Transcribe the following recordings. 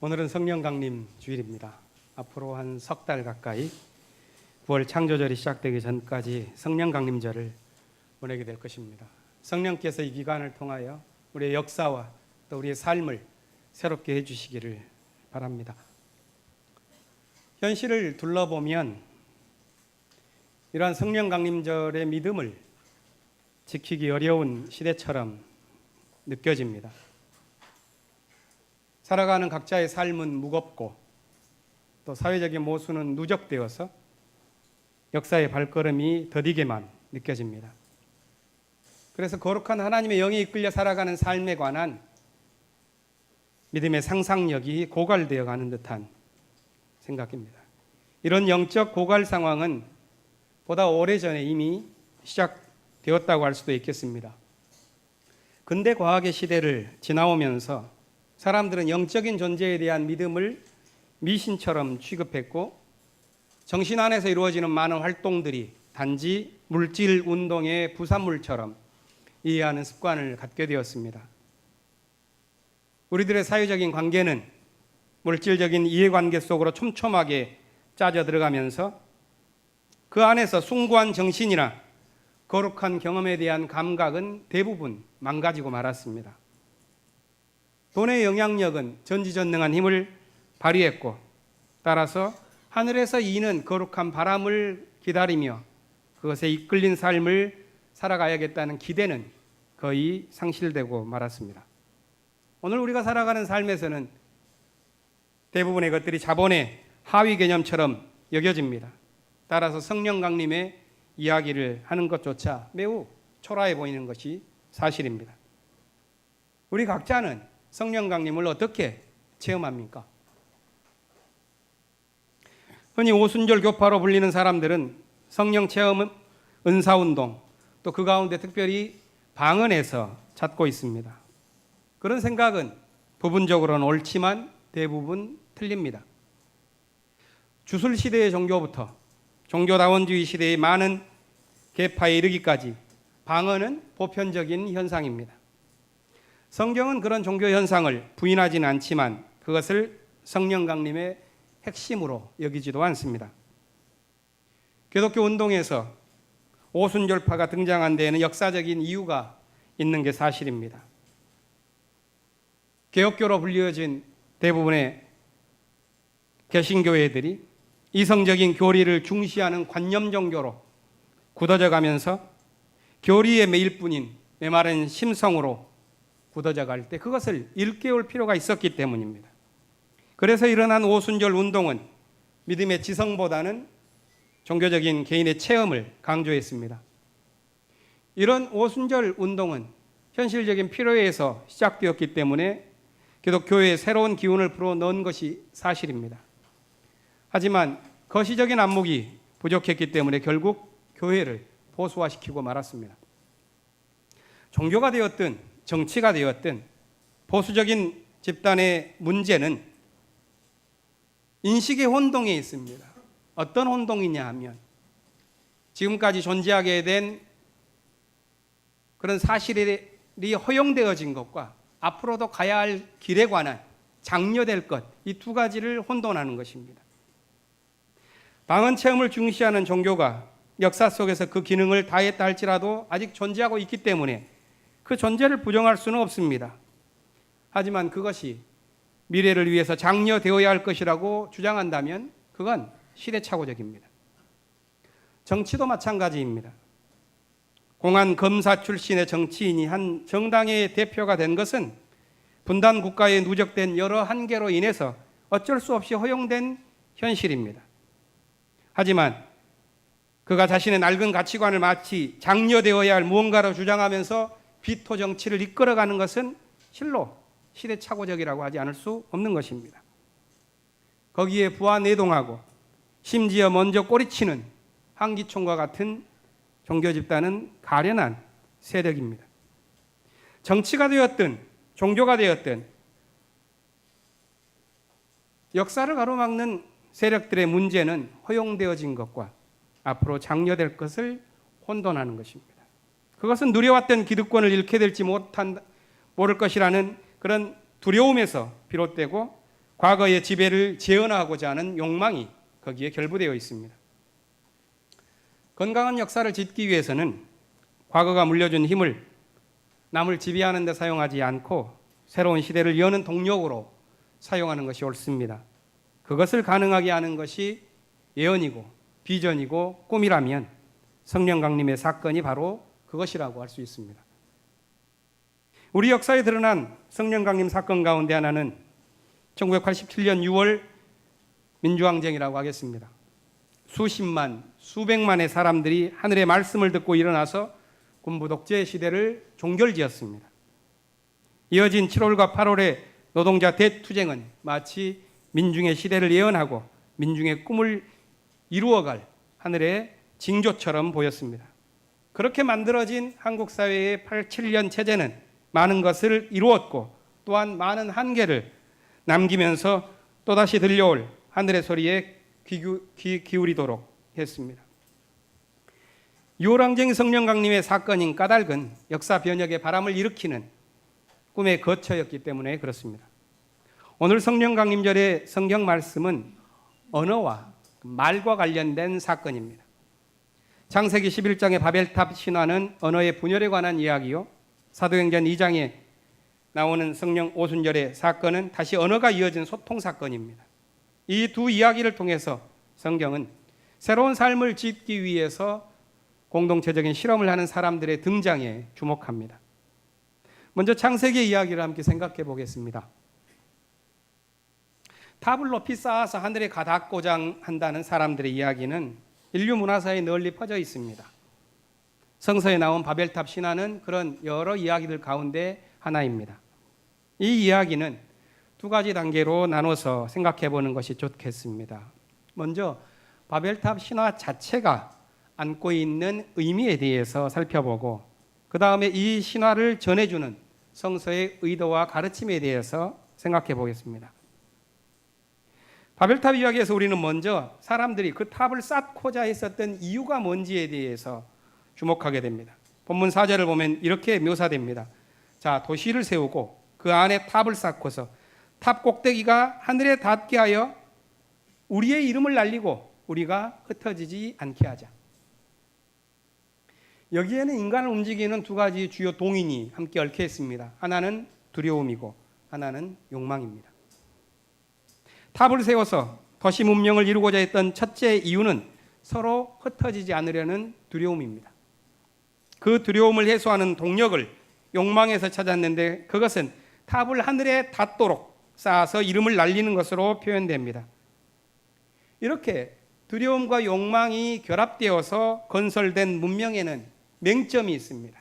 오늘은 성령 강림 주일입니다. 앞으로 한 석 달 가까이 9월 창조절이 시작되기 전까지 성령 강림절을 보내게 될 것입니다. 성령께서 이 기간을 통하여 우리의 역사와 또 우리의 삶을 새롭게 해주시기를 바랍니다. 현실을 둘러보면 이러한 성령 강림절의 믿음을 지키기 어려운 시대처럼 느껴집니다. 살아가는 각자의 삶은 무겁고 또 사회적인 모순은 누적되어서 역사의 발걸음이 더디게만 느껴집니다. 그래서 거룩한 하나님의 영에 이끌려 살아가는 삶에 관한 믿음의 상상력이 고갈되어 가는 듯한 생각입니다. 이런 영적 고갈 상황은 보다 오래전에 이미 시작되었다고 할 수도 있겠습니다. 근대 과학의 시대를 지나오면서 사람들은 영적인 존재에 대한 믿음을 미신처럼 취급했고 정신 안에서 이루어지는 많은 활동들이 단지 물질 운동의 부산물처럼 이해하는 습관을 갖게 되었습니다. 우리들의 사회적인 관계는 물질적인 이해관계 속으로 촘촘하게 짜져 들어가면서 그 안에서 숭고한 정신이나 거룩한 경험에 대한 감각은 대부분 망가지고 말았습니다. 돈의 영향력은 전지전능한 힘을 발휘했고 따라서 하늘에서 이는 거룩한 바람을 기다리며 그것에 이끌린 삶을 살아가야겠다는 기대는 거의 상실되고 말았습니다. 오늘 우리가 살아가는 삶에서는 대부분의 것들이 자본의 하위 개념처럼 여겨집니다. 따라서 성령 강림의 이야기를 하는 것조차 매우 초라해 보이는 것이 사실입니다. 우리 각자는 성령 강림을 어떻게 체험합니까? 흔히 오순절 교파로 불리는 사람들은 성령 체험 은사운동 또 그 가운데 특별히 방언에서 찾고 있습니다. 그런 생각은 부분적으로는 옳지만 대부분 틀립니다. 주술시대의 종교부터 종교다원주의 시대의 많은 계파에 이르기까지 방언은 보편적인 현상입니다. 성경은 그런 종교 현상을 부인하지는 않지만 그것을 성령 강림의 핵심으로 여기지도 않습니다. 기독교 운동에서 오순절파가 등장한 데에는 역사적인 이유가 있는 게 사실입니다. 개혁교로 불리어진 대부분의 개신교회들이 이성적인 교리를 중시하는 관념 종교로 굳어져 가면서 교리에 매일 뿐인 메마른 심성으로 굳어져 갈 때 그것을 일깨울 필요가 있었기 때문입니다. 그래서 일어난 오순절 운동은 믿음의 지성보다는 종교적인 개인의 체험을 강조했습니다. 이런 오순절 운동은 현실적인 필요에 의해서 시작되었기 때문에 기독교회에 새로운 기운을 불어넣은 것이 사실입니다. 하지만 거시적인 안목이 부족했기 때문에 결국 교회를 보수화시키고 말았습니다. 종교가 되었든 정치가 되었든 보수적인 집단의 문제는 인식의 혼동에 있습니다. 어떤 혼동이냐 하면 지금까지 존재하게 된 그런 사실이 허용되어진 것과 앞으로도 가야 할 길에 관한 장려될 것, 이 두 가지를 혼돈하는 것입니다. 방언 체험을 중시하는 종교가 역사 속에서 그 기능을 다했다 할지라도 아직 존재하고 있기 때문에 그 존재를 부정할 수는 없습니다. 하지만 그것이 미래를 위해서 장려되어야 할 것이라고 주장한다면 그건 시대착오적입니다. 정치도 마찬가지입니다. 공안 검사 출신의 정치인이 한 정당의 대표가 된 것은 분단 국가에 누적된 여러 한계로 인해서 어쩔 수 없이 허용된 현실입니다. 하지만 그가 자신의 낡은 가치관을 마치 장려되어야 할 무언가로 주장하면서 비토 정치를 이끌어가는 것은 실로 시대착오적이라고 하지 않을 수 없는 것입니다. 거기에 부하내동하고 심지어 먼저 꼬리치는 한기총과 같은 종교 집단은 가련한 세력입니다. 정치가 되었든 종교가 되었든 역사를 가로막는 세력들의 문제는 허용되어진 것과 앞으로 장려될 것을 혼돈하는 것입니다. 그것은 누려왔던 기득권을 잃게 될지 모를 것이라는 그런 두려움에서 비롯되고 과거의 지배를 재현하고자 하는 욕망이 거기에 결부되어 있습니다. 건강한 역사를 짓기 위해서는 과거가 물려준 힘을 남을 지배하는 데 사용하지 않고 새로운 시대를 여는 동력으로 사용하는 것이 옳습니다. 그것을 가능하게 하는 것이 예언이고 비전이고 꿈이라면 성령 강림의 사건이 바로 그것이라고 할 수 있습니다. 우리 역사에 드러난 성령 강림 사건 가운데 하나는 1987년 6월 민주항쟁이라고 하겠습니다. 수십만, 수백만의 사람들이 하늘의 말씀을 듣고 일어나서 군부 독재 시대를 종결지었습니다. 이어진 7월과 8월의 노동자 대투쟁은 마치 민중의 시대를 예언하고 민중의 꿈을 이루어갈 하늘의 징조처럼 보였습니다. 그렇게 만들어진 한국 사회의 87년 체제는 많은 것을 이루었고 또한 많은 한계를 남기면서 또다시 들려올 하늘의 소리에 귀 기울이도록 했습니다. 6월 항쟁 성령 강림의 사건인 까닭은 역사 변혁의 바람을 일으키는 꿈의 거처였기 때문에 그렇습니다. 오늘 성령 강림절의 성경 말씀은 언어와 말과 관련된 사건입니다. 창세기 11장의 바벨탑 신화는 언어의 분열에 관한 이야기요, 사도행전 2장에 나오는 성령 오순절의 사건은 다시 언어가 이어진 소통 사건입니다. 이 두 이야기를 통해서 성경은 새로운 삶을 짓기 위해서 공동체적인 실험을 하는 사람들의 등장에 주목합니다. 먼저 창세기 이야기를 함께 생각해 보겠습니다. 탑을 높이 쌓아서 하늘에 가닿고자 한다는 사람들의 이야기는 인류 문화사에 널리 퍼져 있습니다. 성서에 나온 바벨탑 신화는 그런 여러 이야기들 가운데 하나입니다. 이 이야기는 두 가지 단계로 나눠서 생각해 보는 것이 좋겠습니다. 먼저 바벨탑 신화 자체가 안고 있는 의미에 대해서 살펴보고, 그 다음에 이 신화를 전해주는 성서의 의도와 가르침에 대해서 생각해 보겠습니다. 바벨탑 이야기에서 우리는 먼저 사람들이 그 탑을 쌓고자 했었던 이유가 뭔지에 대해서 주목하게 됩니다. 본문 4절을 보면 이렇게 묘사됩니다. 자, 도시를 세우고 그 안에 탑을 쌓고서 탑 꼭대기가 하늘에 닿게 하여 우리의 이름을 날리고 우리가 흩어지지 않게 하자. 여기에는 인간을 움직이는 두 가지 주요 동인이 함께 얽혀 있습니다. 하나는 두려움이고 하나는 욕망입니다. 탑을 세워서 도시 문명을 이루고자 했던 첫째 이유는 서로 흩어지지 않으려는 두려움입니다. 그 두려움을 해소하는 동력을 욕망에서 찾았는데 그것은 탑을 하늘에 닿도록 쌓아서 이름을 날리는 것으로 표현됩니다. 이렇게 두려움과 욕망이 결합되어서 건설된 문명에는 맹점이 있습니다.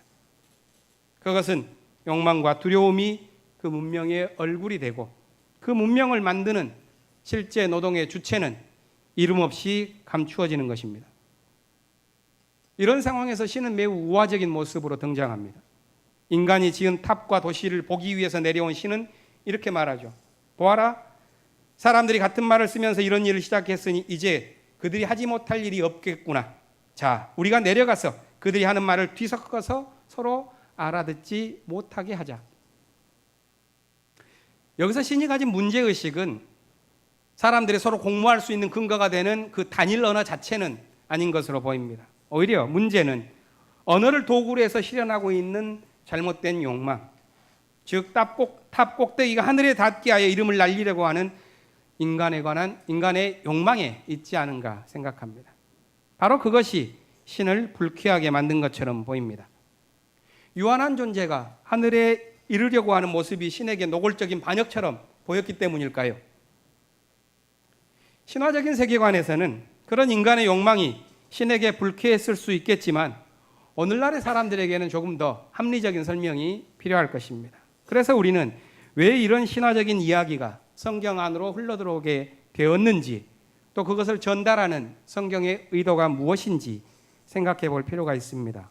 그것은 욕망과 두려움이 그 문명의 얼굴이 되고 그 문명을 만드는 실제 노동의 주체는 이름 없이 감추어지는 것입니다. 이런 상황에서 신은 매우 우화적인 모습으로 등장합니다. 인간이 지은 탑과 도시를 보기 위해서 내려온 신은 이렇게 말하죠. 보아라, 사람들이 같은 말을 쓰면서 이런 일을 시작했으니 이제 그들이 하지 못할 일이 없겠구나. 자, 우리가 내려가서 그들이 하는 말을 뒤섞어서 서로 알아듣지 못하게 하자. 여기서 신이 가진 문제의식은 사람들이 서로 공모할 수 있는 근거가 되는 그 단일 언어 자체는 아닌 것으로 보입니다. 오히려 문제는 언어를 도구로 해서 실현하고 있는 잘못된 욕망, 즉 탑 꼭대기가 하늘에 닿게 하여 이름을 날리려고 하는 인간에 관한 인간의 욕망에 있지 않은가 생각합니다. 바로 그것이 신을 불쾌하게 만든 것처럼 보입니다. 유한한 존재가 하늘에 이르려고 하는 모습이 신에게 노골적인 반역처럼 보였기 때문일까요? 신화적인 세계관에서는 그런 인간의 욕망이 신에게 불쾌했을 수 있겠지만 오늘날의 사람들에게는 조금 더 합리적인 설명이 필요할 것입니다. 그래서 우리는 왜 이런 신화적인 이야기가 성경 안으로 흘러들어오게 되었는지, 또 그것을 전달하는 성경의 의도가 무엇인지 생각해 볼 필요가 있습니다.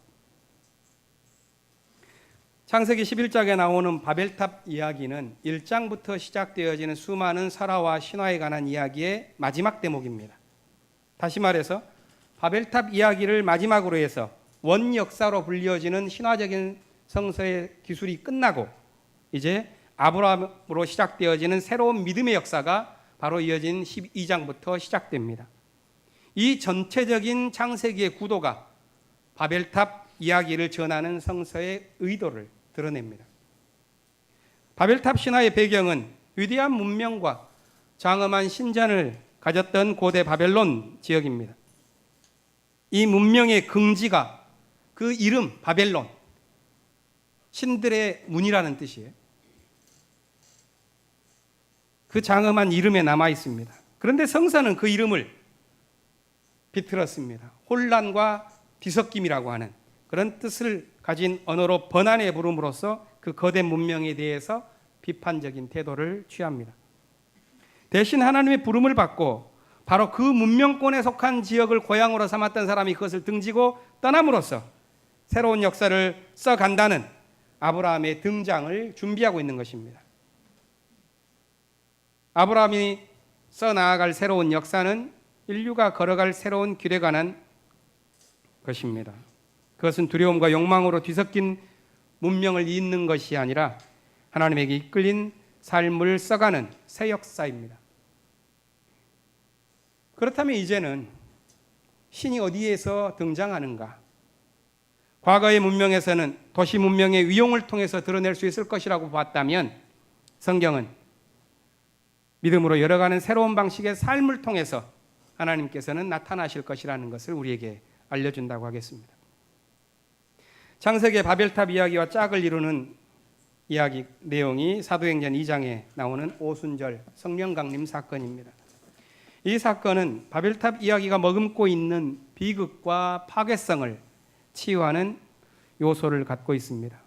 창세기 11장에 나오는 바벨탑 이야기는 1장부터 시작되어지는 수많은 설화와 신화에 관한 이야기의 마지막 대목입니다. 다시 말해서 바벨탑 이야기를 마지막으로 해서 원역사로 불려지는 신화적인 성서의 기술이 끝나고 이제 아브라함으로 시작되어지는 새로운 믿음의 역사가 바로 이어진 12장부터 시작됩니다. 이 전체적인 창세기의 구도가 바벨탑 이야기를 전하는 성서의 의도를 드러냅니다. 바벨탑 신화의 배경은 위대한 문명과 장엄한 신전을 가졌던 고대 바벨론 지역입니다. 이 문명의 긍지가 그 이름 바벨론, 신들의 문이라는 뜻이에요. 그 장엄한 이름에 남아 있습니다. 그런데 성서는 그 이름을 비틀었습니다. 혼란과 뒤섞임이라고 하는 그런 뜻을 가진 언어로 번안해 부름으로써 그 거대 문명에 대해서 비판적인 태도를 취합니다. 대신 하나님의 부름을 받고 바로 그 문명권에 속한 지역을 고향으로 삼았던 사람이 그것을 등지고 떠남으로써 새로운 역사를 써간다는 아브라함의 등장을 준비하고 있는 것입니다. 아브라함이 써나아갈 새로운 역사는 인류가 걸어갈 새로운 길에 관한 것입니다. 그것은 두려움과 욕망으로 뒤섞인 문명을 잇는 것이 아니라 하나님에게 이끌린 삶을 써가는 새 역사입니다. 그렇다면 이제는 신이 어디에서 등장하는가? 과거의 문명에서는 도시 문명의 위용을 통해서 드러낼 수 있을 것이라고 봤다면 성경은 믿음으로 열어가는 새로운 방식의 삶을 통해서 하나님께서는 나타나실 것이라는 것을 우리에게 알려준다고 하겠습니다. 창세기의 바벨탑 이야기와 짝을 이루는 이야기 내용이 사도행전 2장에 나오는 오순절 성령 강림 사건입니다. 이 사건은 바벨탑 이야기가 머금고 있는 비극과 파괴성을 치유하는 요소를 갖고 있습니다.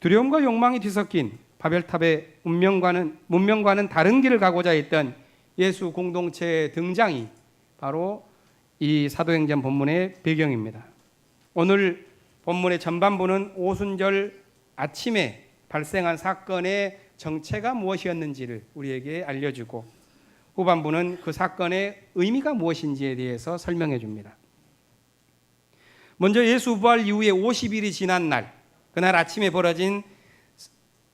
두려움과 욕망이 뒤섞인 바벨탑의 문명과는 다른 길을 가고자 했던 예수 공동체의 등장이 바로 이 사도행전 본문의 배경입니다. 오늘 본문의 전반부는 오순절 아침에 발생한 사건의 정체가 무엇이었는지를 우리에게 알려주고 후반부는 그 사건의 의미가 무엇인지에 대해서 설명해 줍니다. 먼저 예수 부활 이후에 50일이 지난 날, 그날 아침에 벌어진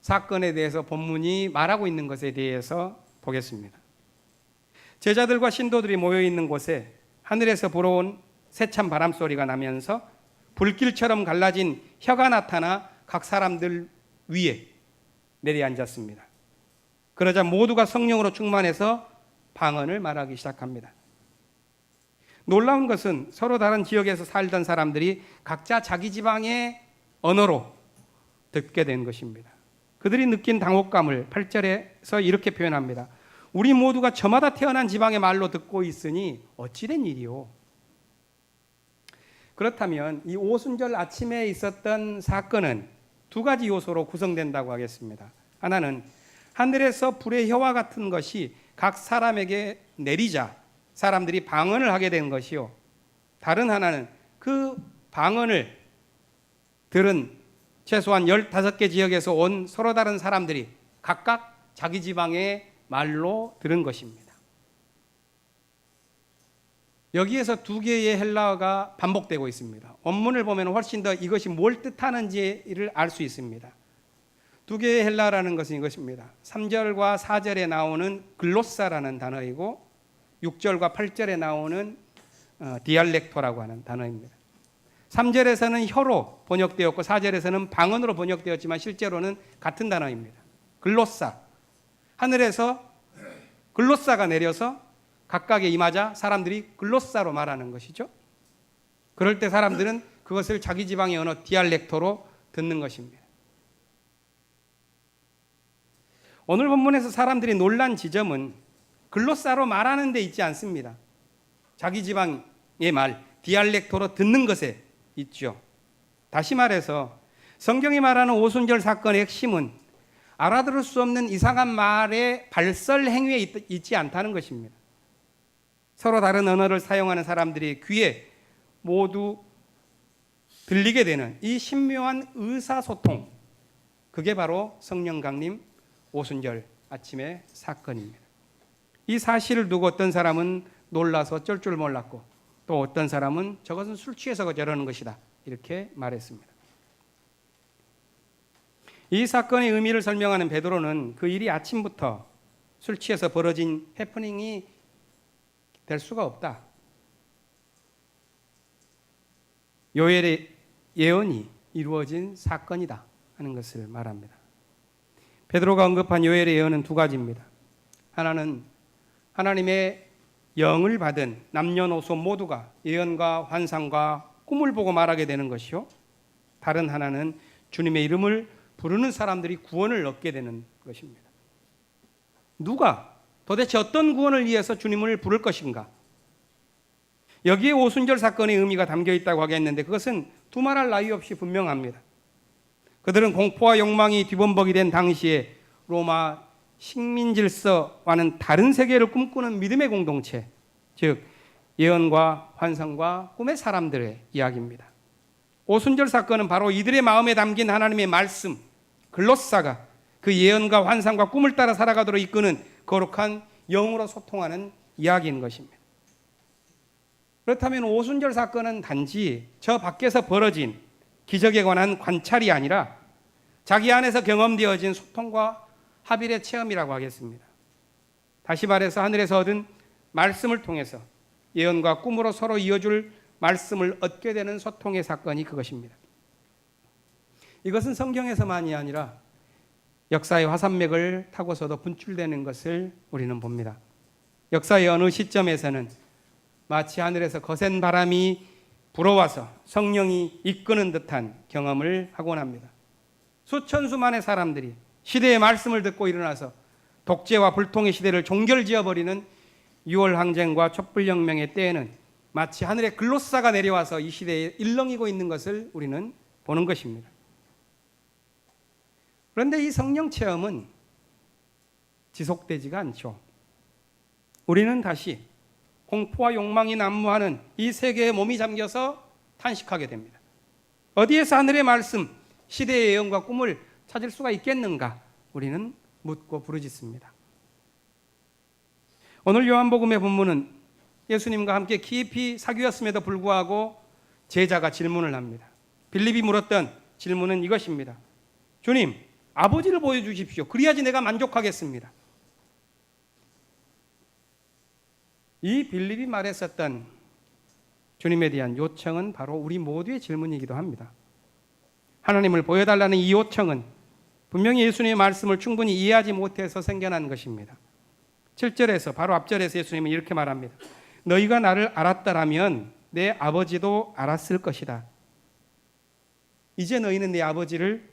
사건에 대해서 본문이 말하고 있는 것에 대해서 보겠습니다. 제자들과 신도들이 모여 있는 곳에 하늘에서 불어온 세찬 바람 소리가 나면서 불길처럼 갈라진 혀가 나타나 각 사람들 위에 내려앉았습니다. 그러자 모두가 성령으로 충만해서 방언을 말하기 시작합니다. 놀라운 것은 서로 다른 지역에서 살던 사람들이 각자 자기 지방의 언어로 듣게 된 것입니다. 그들이 느낀 당혹감을 8절에서 이렇게 표현합니다. 우리 모두가 저마다 태어난 지방의 말로 듣고 있으니 어찌된 일이요? 그렇다면 이 오순절 아침에 있었던 사건은 두 가지 요소로 구성된다고 하겠습니다. 하나는 하늘에서 불의 혀와 같은 것이 각 사람에게 내리자 사람들이 방언을 하게 된 것이요. 다른 하나는 그 방언을 들은 최소한 15개 지역에서 온 서로 다른 사람들이 각각 자기 지방의 말로 들은 것입니다. 여기에서 두 개의 헬라어가 반복되고 있습니다. 원문을 보면 훨씬 더 이것이 뭘 뜻하는지를 알 수 있습니다. 두 개의 헬라어라는 것은 이것입니다. 3절과 4절에 나오는 글로사라는 단어이고 6절과 8절에 나오는 디알렉토라고 하는 단어입니다. 3절에서는 혀로 번역되었고 4절에서는 방언으로 번역되었지만 실제로는 같은 단어입니다. 글로사. 하늘에서 글로사가 내려서 각각에 임하자 사람들이 글로사로 말하는 것이죠. 그럴 때 사람들은 그것을 자기 지방의 언어 디알렉토로 듣는 것입니다. 오늘 본문에서 사람들이 놀란 지점은 글로사로 말하는 데 있지 않습니다. 자기 지방의 말 디알렉토로 듣는 것에 있죠. 다시 말해서 성경이 말하는 오순절 사건의 핵심은 알아들을 수 없는 이상한 말의 발설 행위에 있지 않다는 것입니다. 서로 다른 언어를 사용하는 사람들이 귀에 모두 들리게 되는 이 신묘한 의사소통, 그게 바로 성령 강림 오순절 아침의 사건입니다. 이 사실을 두고 어떤 사람은 놀라서 쩔 줄 몰랐고 또 어떤 사람은 저것은 술 취해서 저러는 것이다 이렇게 말했습니다. 이 사건의 의미를 설명하는 베드로는 그 일이 아침부터 술 취해서 벌어진 해프닝이 될 수가 없다. 요엘의 예언이 이루어진 사건이다 하는 것을 말합니다. 베드로가 언급한 요엘의 예언은 두 가지입니다. 하나는 하나님의 영을 받은 남녀노소 모두가 예언과 환상과 꿈을 보고 말하게 되는 것이요, 다른 하나는 주님의 이름을 부르는 사람들이 구원을 얻게 되는 것입니다. 누가 도대체 어떤 구원을 위해서 주님을 부를 것인가? 여기에 오순절 사건의 의미가 담겨 있다고 하겠는데 그것은 두말할 나위 없이 분명합니다. 그들은 공포와 욕망이 뒤범벅이 된 당시에 로마 식민 질서와는 다른 세계를 꿈꾸는 믿음의 공동체, 즉 예언과 환상과 꿈의 사람들의 이야기입니다. 오순절 사건은 바로 이들의 마음에 담긴 하나님의 말씀, 글로사가 그 예언과 환상과 꿈을 따라 살아가도록 이끄는 거룩한 영으로 소통하는 이야기인 것입니다. 그렇다면 오순절 사건은 단지 저 밖에서 벌어진 기적에 관한 관찰이 아니라 자기 안에서 경험되어진 소통과 합일의 체험이라고 하겠습니다. 다시 말해서 하늘에서 얻은 말씀을 통해서 예언과 꿈으로 서로 이어줄 말씀을 얻게 되는 소통의 사건이 그것입니다. 이것은 성경에서만이 아니라 역사의 화산맥을 타고서도 분출되는 것을 우리는 봅니다. 역사의 어느 시점에서는 마치 하늘에서 거센 바람이 불어와서 성령이 이끄는 듯한 경험을 하곤 합니다. 수천 수만의 사람들이 시대의 말씀을 듣고 일어나서 독재와 불통의 시대를 종결지어버리는 6월 항쟁과 촛불혁명의 때에는 마치 하늘의 글로사가 내려와서 이 시대에 일렁이고 있는 것을 우리는 보는 것입니다. 그런데 이 성령 체험은 지속되지가 않죠. 우리는 다시 공포와 욕망이 난무하는 이 세계에 몸이 잠겨서 탄식하게 됩니다. 어디에서 하늘의 말씀, 시대의 예언과 꿈을 찾을 수가 있겠는가? 우리는 묻고 부르짖습니다. 오늘 요한복음의 본문은 예수님과 함께 깊이 사귀었음에도 불구하고 제자가 질문을 합니다. 빌립이 물었던 질문은 이것입니다. 주님, 아버지를 보여주십시오. 그래야지 내가 만족하겠습니다. 이 빌립이 말했었던 주님에 대한 요청은 바로 우리 모두의 질문이기도 합니다. 하나님을 보여달라는 이 요청은 분명히 예수님의 말씀을 충분히 이해하지 못해서 생겨난 것입니다. 7절에서 바로 앞절에서 예수님은 이렇게 말합니다. 너희가 나를 알았다라면 내 아버지도 알았을 것이다. 이제 너희는 내 아버지를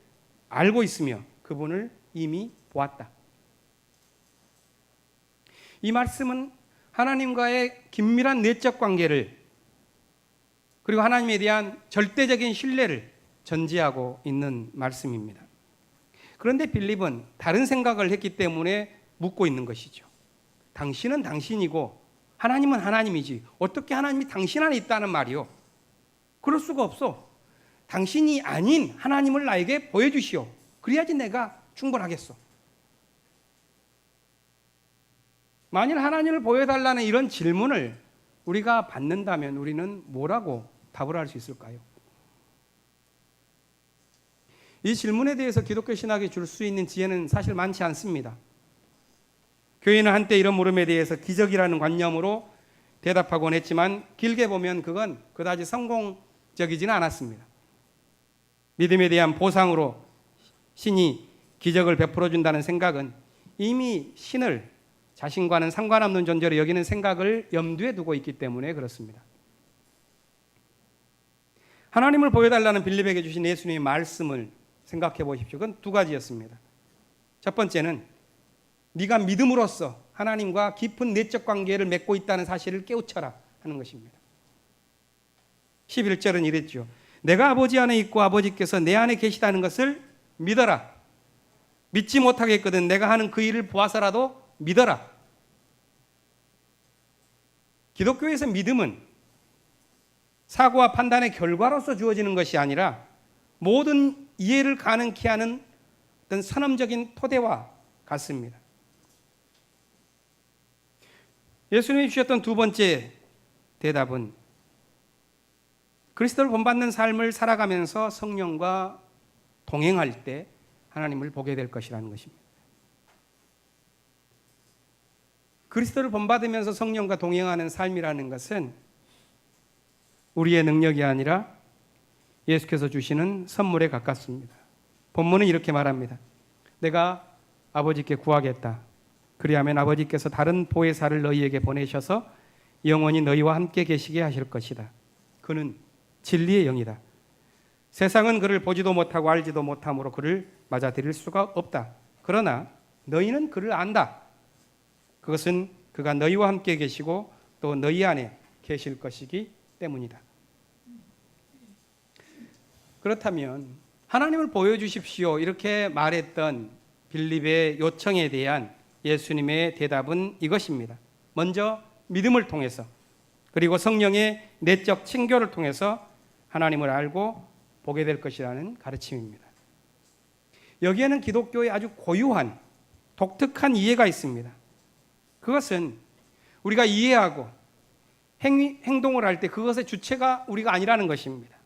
알고 있으며 그분을 이미 보았다. 이 말씀은 하나님과의 긴밀한 내적 관계를 그리고 하나님에 대한 절대적인 신뢰를 전제하고 있는 말씀입니다. 그런데 빌립은 다른 생각을 했기 때문에 묻고 있는 것이죠. 당신은 당신이고 하나님은 하나님이지 어떻게 하나님이 당신 안에 있다는 말이요? 그럴 수가 없어. 당신이 아닌 하나님을 나에게 보여주시오. 그래야지 내가 충분하겠어. 만일 하나님을 보여달라는 이런 질문을 우리가 받는다면 우리는 뭐라고 답을 할 수 있을까요? 이 질문에 대해서 기독교 신학이 줄 수 있는 지혜는 사실 많지 않습니다. 교회는 한때 이런 물음에 대해서 기적이라는 관념으로 대답하곤 했지만 길게 보면 그건 그다지 성공적이지는 않았습니다. 믿음에 대한 보상으로 신이 기적을 베풀어 준다는 생각은 이미 신을 자신과는 상관없는 존재로 여기는 생각을 염두에 두고 있기 때문에 그렇습니다. 하나님을 보여달라는 빌립에게 주신 예수님의 말씀을 생각해 보십시오. 그건 두 가지였습니다. 첫 번째는 네가 믿음으로써 하나님과 깊은 내적 관계를 맺고 있다는 사실을 깨우쳐라 하는 것입니다. 11절은 이랬죠. 내가 아버지 안에 있고 아버지께서 내 안에 계시다는 것을 믿어라. 믿지 못하겠거든 내가 하는 그 일을 보아서라도 믿어라. 기독교에서 믿음은 사고와 판단의 결과로서 주어지는 것이 아니라 모든 이해를 가능케 하는 어떤 선언적인 토대와 같습니다. 예수님이 주셨던 두 번째 대답은 그리스도를 본받는 삶을 살아가면서 성령과 동행할 때 하나님을 보게 될 것이라는 것입니다. 그리스도를 본받으면서 성령과 동행하는 삶이라는 것은 우리의 능력이 아니라 예수께서 주시는 선물에 가깝습니다. 본문은 이렇게 말합니다. 내가 아버지께 구하겠다. 그리하면 아버지께서 다른 보혜사를 너희에게 보내셔서 영원히 너희와 함께 계시게 하실 것이다. 그는 진리의 영이다. 세상은 그를 보지도 못하고 알지도 못함으로 그를 맞아들일 수가 없다. 그러나 너희는 그를 안다. 그것은 그가 너희와 함께 계시고 또 너희 안에 계실 것이기 때문이다. 그렇다면 하나님을 보여주십시오 이렇게 말했던 빌립의 요청에 대한 예수님의 대답은 이것입니다. 먼저 믿음을 통해서 그리고 성령의 내적 친교를 통해서 하나님을 알고 보게 될 것이라는 가르침입니다. 여기에는 기독교의 아주 고유한 독특한 이해가 있습니다. 그것은 우리가 이해하고 행동을 할 때 그것의 주체가 우리가 아니라는 것입니다.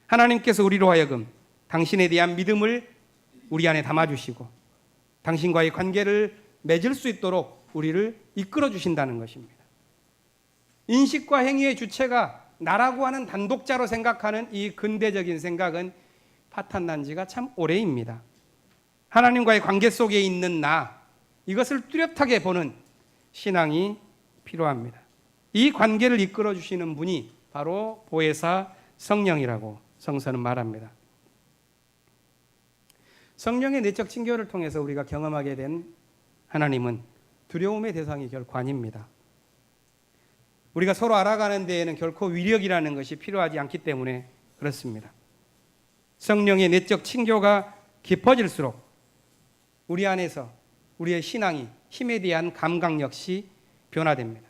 하나님께서 우리로 하여금 당신에 대한 믿음을 우리 안에 담아주시고 당신과의 관계를 맺을 수 있도록 우리를 이끌어 주신다는 것입니다. 인식과 행위의 주체가 나라고 하는 단독자로 생각하는 이 근대적인 생각은 파탄난 지가 참 오래입니다. 하나님과의 관계 속에 있는 나, 이것을 뚜렷하게 보는 신앙이 필요합니다. 이 관계를 이끌어 주시는 분이 바로 보혜사 성령이라고 성서는 말합니다. 성령의 내적 친교를 통해서 우리가 경험하게 된 하나님은 두려움의 대상이 결코 아닙니다. 우리가 서로 알아가는 데에는 결코 위력이라는 것이 필요하지 않기 때문에 그렇습니다. 성령의 내적 친교가 깊어질수록 우리 안에서 우리의 신앙이 힘에 대한 감각 역시 변화됩니다.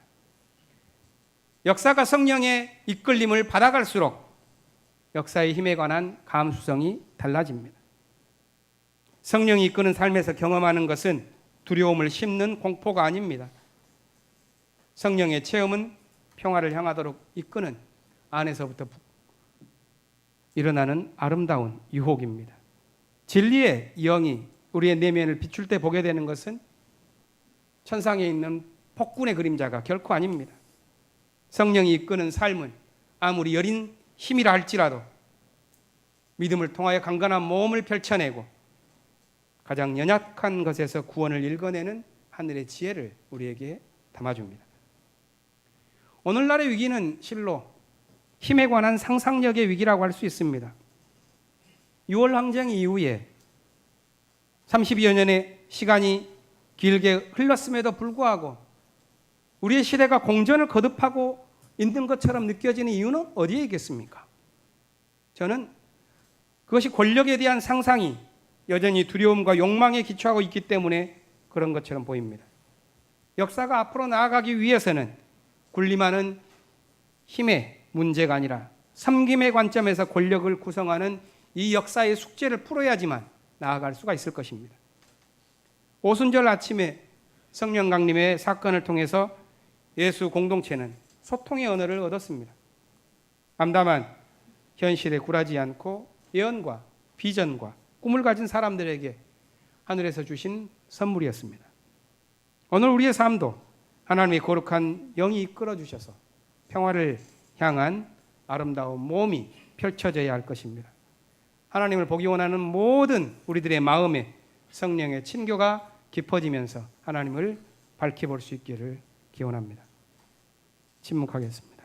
역사가 성령의 이끌림을 받아갈수록 역사의 힘에 관한 감수성이 달라집니다. 성령이 이끄는 삶에서 경험하는 것은 두려움을 심는 공포가 아닙니다. 성령의 체험은 평화를 향하도록 이끄는 안에서부터 일어나는 아름다운 유혹입니다. 진리의 영이 우리의 내면을 비출 때 보게 되는 것은 천상에 있는 폭군의 그림자가 결코 아닙니다. 성령이 이끄는 삶은 아무리 여린 힘이라 할지라도 믿음을 통하여 강건한 모험을 펼쳐내고 가장 연약한 것에서 구원을 읽어내는 하늘의 지혜를 우리에게 담아줍니다. 오늘날의 위기는 실로 힘에 관한 상상력의 위기라고 할 수 있습니다. 6월 항쟁 이후에 30여 년의 시간이 길게 흘렀음에도 불구하고 우리의 시대가 공전을 거듭하고 있는 것처럼 느껴지는 이유는 어디에 있겠습니까? 저는 그것이 권력에 대한 상상이 여전히 두려움과 욕망에 기초하고 있기 때문에 그런 것처럼 보입니다. 역사가 앞으로 나아가기 위해서는 군림하는 힘의 문제가 아니라 섬김의 관점에서 권력을 구성하는 이 역사의 숙제를 풀어야지만 나아갈 수가 있을 것입니다. 오순절 아침에 성령 강림의 사건을 통해서 예수 공동체는 소통의 언어를 얻었습니다. 암담한 현실에 굴하지 않고 예언과 비전과 꿈을 가진 사람들에게 하늘에서 주신 선물이었습니다. 오늘 우리의 삶도 하나님의 거룩한 영이 이끌어 주셔서 평화를 향한 아름다운 모험이 펼쳐져야 할 것입니다. 하나님을 보기 원하는 모든 우리들의 마음에 성령의 친교가 깊어지면서 하나님을 밝혀볼 수 있기를 기원합니다. 침묵하겠습니다.